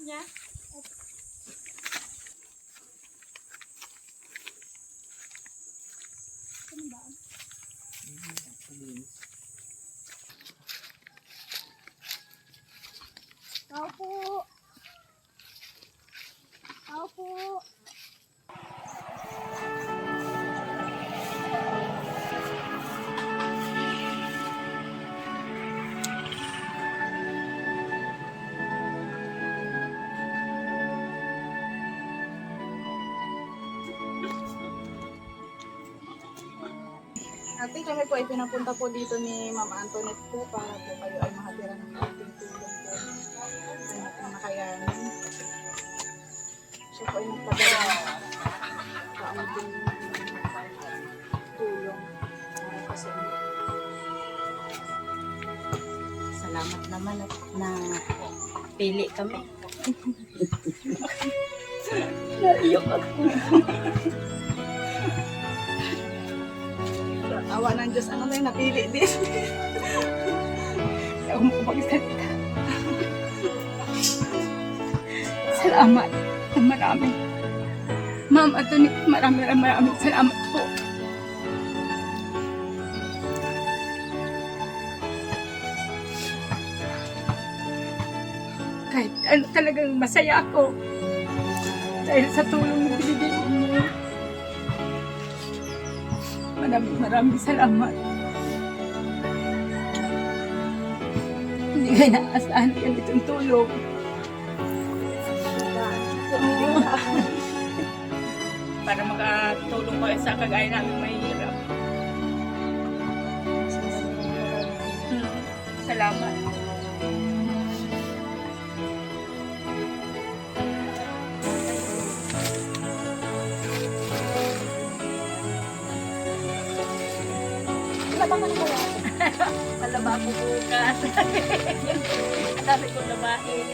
niya. Ano ba? Tao po. Tao po. Ate, kami po ay pinapunta po dito ni Ma'am Antoinette po para po kayo ay makatira ng ating tulong po. Anak na nakayanin. Siya po ay magpadala ng kaunting tulong para po sa inyo. Salamat naman at na pili kami. Naiyak ako. Awa ng Diyos, ano na yung napili din. Ako mo magsalita. Salamat ng marami. Ma'am Antoinette, maraming salamat po. Kahit ano talagang masaya ako dahil sa tulong na binigay niyo. Maraming salamat. Hindi kayo naasahan ng ganitong tulong. Para makatulong ko sa kagaya namin mahihirap. Salamat. Wala ba ka na wala? Malaba ako bukas. Ang dami kong labahin.